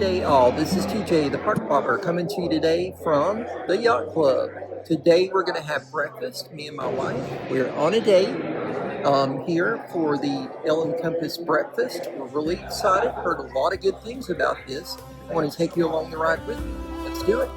day all. This is TJ, the Park Popper, coming to you today from the Yacht Club. Today we're going to have breakfast, me and my wife. We're on a date here for the Ellen Compass breakfast. We're really excited, heard a lot of good things about this. I want to take you along the ride with me. Let's do it.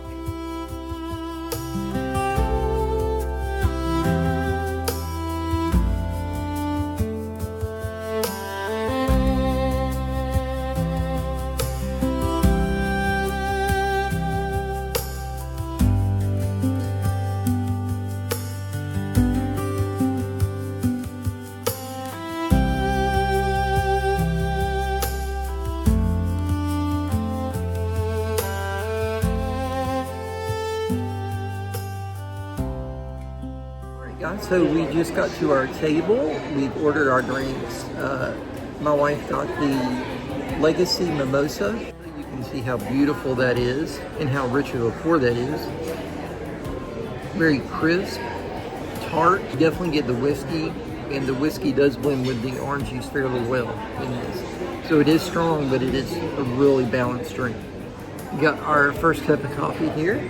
So we just got to our table. We've ordered our drinks. My wife got the Legacy Mimosa. You can see how beautiful that is and how rich of a pour that is. Very crisp, tart. You definitely get the whiskey, and the whiskey does blend with the orange juice fairly well in this. So it is strong, but it is a really balanced drink. We got our first cup of coffee here,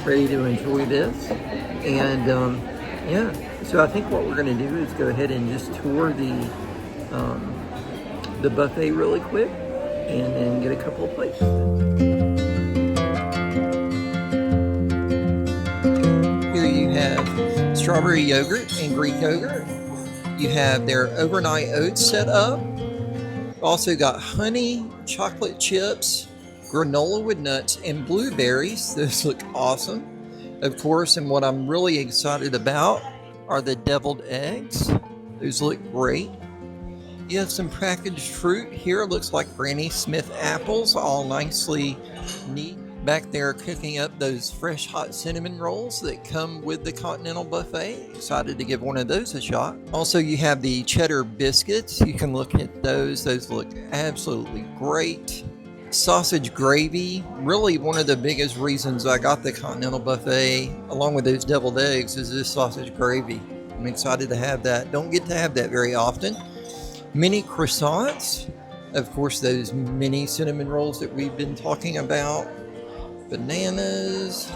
ready to enjoy this. And yeah, so I think what we're going to do is go ahead and just tour the buffet really quick and then get a couple of plates. Here you have strawberry yogurt and Greek yogurt. You have their overnight oats set up. Also got honey, chocolate chips, granola with nuts, and blueberries. Those look awesome. Of course, and what I'm really excited about are the deviled eggs. Those look great. You have some packaged fruit here. It looks like Granny Smith apples, all nicely neat. Back there cooking up those fresh hot cinnamon rolls that come with the Continental buffet. Excited to give one of those a shot. Also, you have the cheddar biscuits. You can look at those. Those look absolutely great. Sausage gravy, really one of the biggest reasons I got the Continental buffet along with those deviled eggs is this sausage gravy. I'm excited to have that. Don't get to have that very often. Mini croissants, of course those mini cinnamon rolls that we've been talking about. Bananas.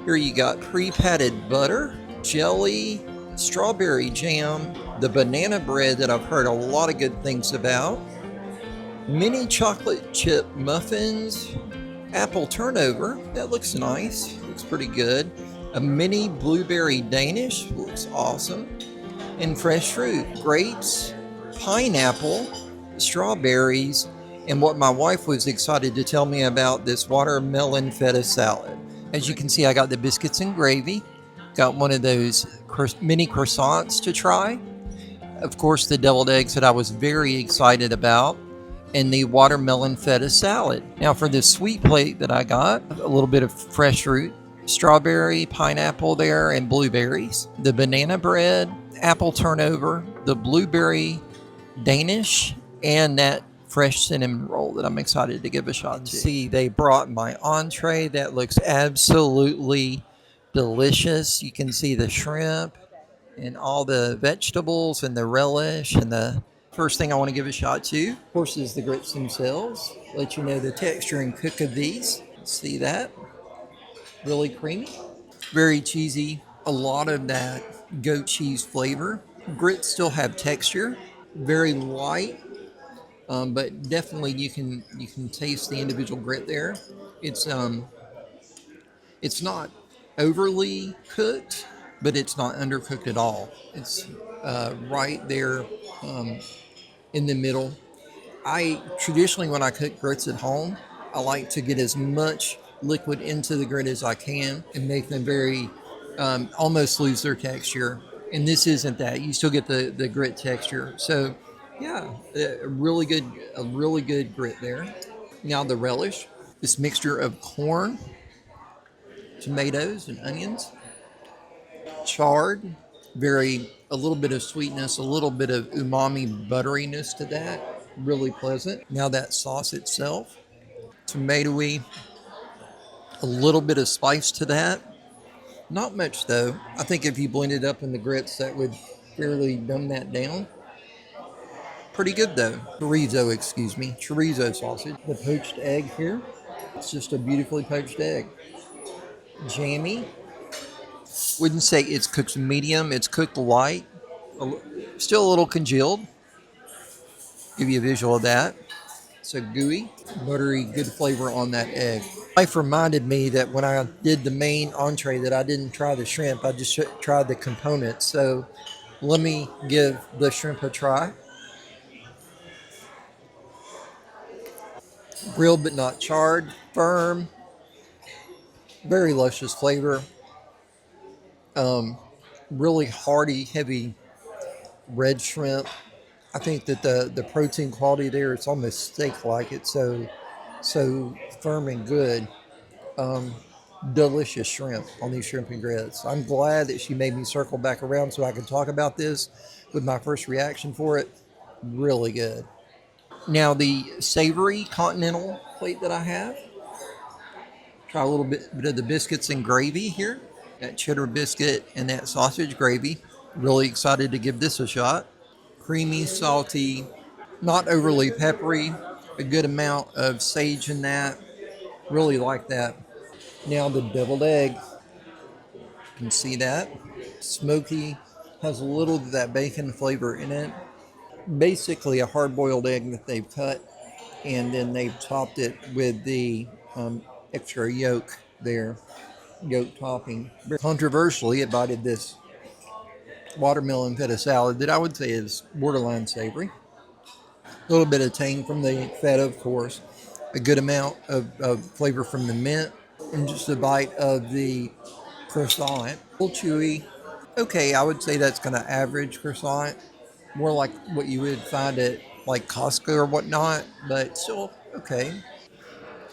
Here you got pre-patted butter, jelly, strawberry jam, the banana bread that I've heard a lot of good things about. Mini chocolate chip muffins, apple turnover, that looks nice, looks pretty good. A mini blueberry Danish, looks awesome. And fresh fruit, grapes, pineapple, strawberries, and what my wife was excited to tell me about, this watermelon feta salad. As you can see, I got the biscuits and gravy, got one of those mini croissants to try. Of course, the deviled eggs that I was very excited about, and the watermelon feta salad. Now for this sweet plate that I got, a little bit of fresh fruit, strawberry, pineapple there, and blueberries. The banana bread, apple turnover, the blueberry Danish, and that fresh cinnamon roll that I'm excited to give a shot to. See, they brought my entree. That looks absolutely delicious. You can see the shrimp and all the vegetables and the relish and the first thing I want to give a shot to, of course, is the grits themselves. Let you know the texture and cook of these. See that? Really creamy. Very cheesy. A lot of that goat cheese flavor. Grits still have texture. Very light, but definitely you can taste the individual grit there. It's not overly cooked, but it's not undercooked at all. It's right there in the middle. I traditionally, when I cook grits at home, I like to get as much liquid into the grit as I can and make them very almost lose their texture. And this isn't that. You still get the grit texture. So yeah, a really good grit there. Now the relish, this mixture of corn, tomatoes, and onions, charred, a little bit of sweetness, a little bit of umami butteriness to that. Really pleasant. Now that sauce itself, tomatoey, a little bit of spice to that. Not much though. I think if you blend it up in the grits, that would fairly dumb that down. pretty good though. Chorizo, excuse me, chorizo sausage. The poached egg here. It's just a beautifully poached egg. Jammy. Wouldn't say it's cooked medium. It's cooked light. Still a little congealed. Give you a visual of that. So gooey, buttery, good flavor on that egg. Life reminded me that when I did the main entree that I didn't try the shrimp. I just tried the components. So let me give the shrimp a try. Grilled but not charred, firm, very luscious flavor. Really hearty, heavy red shrimp. I think that the protein quality there, it's almost steak-like. It's so firm and good. Delicious shrimp on these shrimp and grits. I'm glad that she made me circle back around so I could talk about this with my first reaction for it. Really good. Now the savory continental plate that I have. Try a little bit of the biscuits and gravy here. That cheddar biscuit and that sausage gravy. Really excited to give this a shot. Creamy, salty, not overly peppery. A good amount of sage in that. Really like that. Now the deviled egg. You can see that. Smoky. Has a little of that bacon flavor in it. Basically a hard-boiled egg that they've cut, and then they've topped it with the extra yolk there. Yolk topping. Controversially, it did this watermelon feta salad that I would say is borderline savory. A little bit of tang from the feta, of course. A good amount of flavor from the mint. And just a bite of the croissant. A little chewy. Okay, I would say that's kind of average croissant. More like what you would find at like Costco or whatnot, but still okay.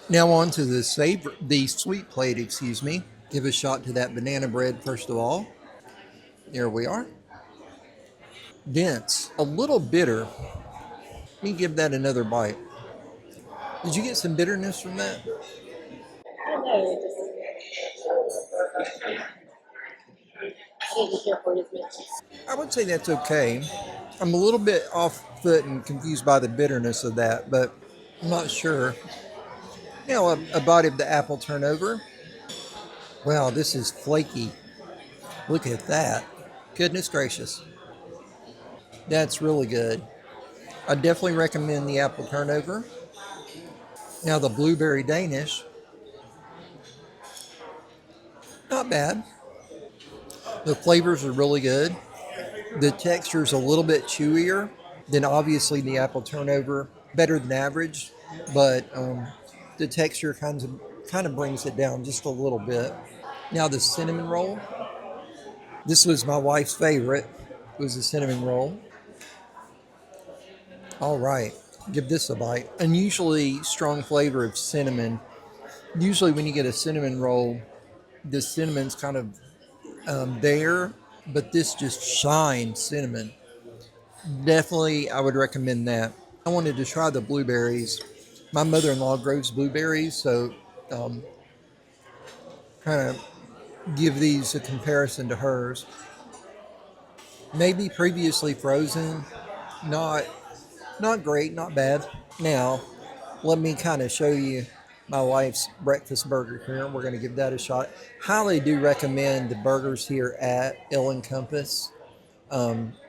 Now on to the sweet plate, excuse me. Give a shot to that banana bread first of all. There we are. Dense, a little bitter. Let me give that another bite. Did you get some bitterness from that? I don't know. I didn't care for it as much. I would say that's okay. I'm a little bit off foot and confused by the bitterness of that, but I'm not sure. Now a bite of the apple turnover. Wow, this is flaky. Look at that. Goodness gracious. That's really good. I definitely recommend the apple turnover. Now the blueberry Danish. Not bad. The flavors are really good. The texture is a little bit chewier than obviously the apple turnover. Better than average, but the texture kind of brings it down just a little bit. Now the cinnamon roll. This was my wife's favorite. Was the cinnamon roll. All right, give this a bite. Unusually strong flavor of cinnamon. Usually when you get a cinnamon roll, the cinnamon's kind of there, but this just shines cinnamon. Definitely, I would recommend that. I wanted to try the blueberries. My mother-in-law grows blueberries, so kind of give these a comparison to hers. Maybe previously frozen, not not great, not bad. Now, let me kind of show you my wife's breakfast burger here. We're going to give that a shot. Highly do recommend the burgers here at El Compass.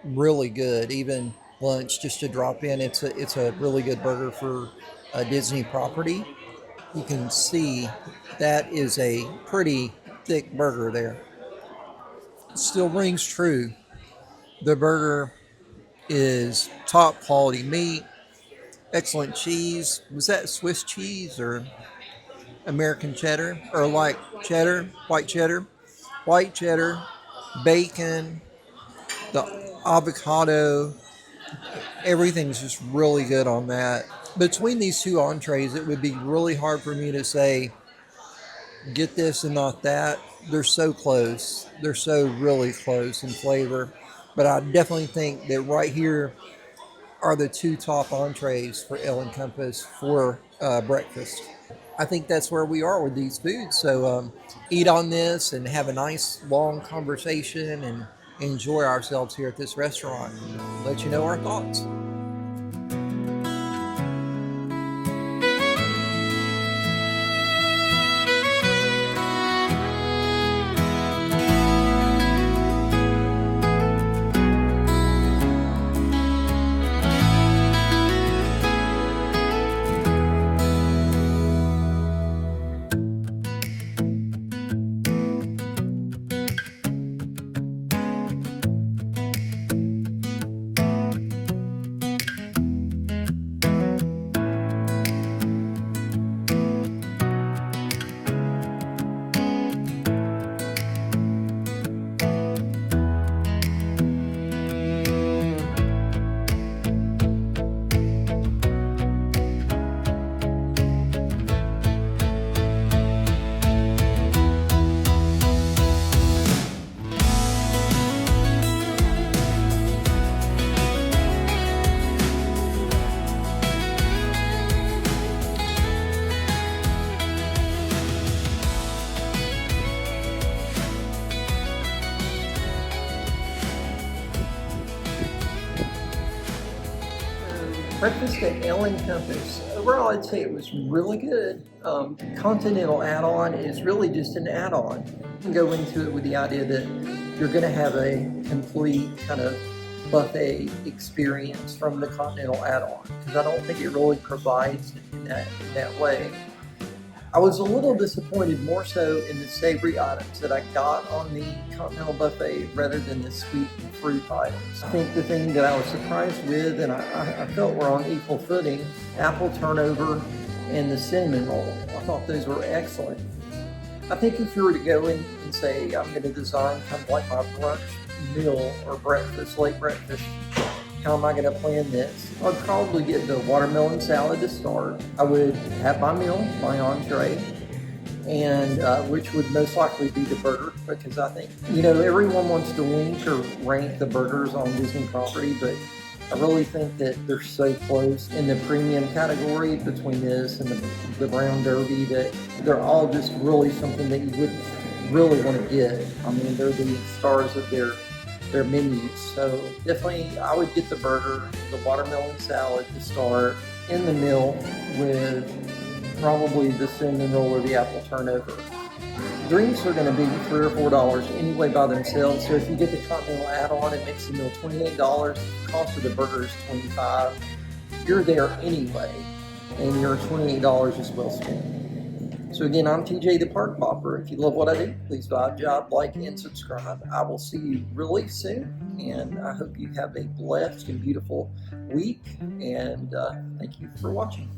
Really good. Even lunch, just to drop in. It's a really good burger for a Disney property. You can see that is a pretty thick burger there. Still rings true. The burger is top quality meat, excellent cheese. Was that Swiss cheese or American cheddar? Or like cheddar, white cheddar? White cheddar, bacon, the avocado, everything's just really good on that. Between these two entrees, it would be really hard for me to say, get this and not that. They're so close. They're so really close in flavor. But I definitely think that right here are the two top entrees for El Compass for breakfast. I think that's where we are with these foods. So eat on this and have a nice long conversation and enjoy ourselves here at this restaurant. Let you know our thoughts. Breakfast at Ale and Compass. Overall, I'd say it was really good. Continental add-on is really just an add-on. You can go into it with the idea that you're going to have a complete kind of buffet experience from the Continental add-on, because I don't think it really provides in that way. I was a little disappointed more so in the savory items that I got on the Continental buffet rather than the sweet and fruit items. I think the thing that I was surprised with, and I felt we're on equal footing, apple turnover and the cinnamon roll. I thought those were excellent. I think if you were to go in and say, I'm going to design kind of like my brunch meal or breakfast, late breakfast, how am I going to plan this? I'd probably get the watermelon salad to start. I would have my meal, my entree, and which would most likely be the burger, because I think, everyone wants to link or rank the burgers on Disney property, but I really think that they're so close in the premium category between this and the Brown Derby that they're all just really something that you wouldn't really want to get. I mean, they're the stars of their menus. So definitely I would get the burger, the watermelon salad to start, in the meal with probably the cinnamon roll or the apple turnover. Drinks are going to be $3 or $4 anyway by themselves. So if you get the Continental add-on, it makes the meal $28. The cost of the burger is $25. You're there anyway, and your $28 is well spent. So again, I'm TJ the Park Bopper. If you love what I do, please job, like, and subscribe. I will see you really soon, and I hope you have a blessed and beautiful week, and thank you for watching.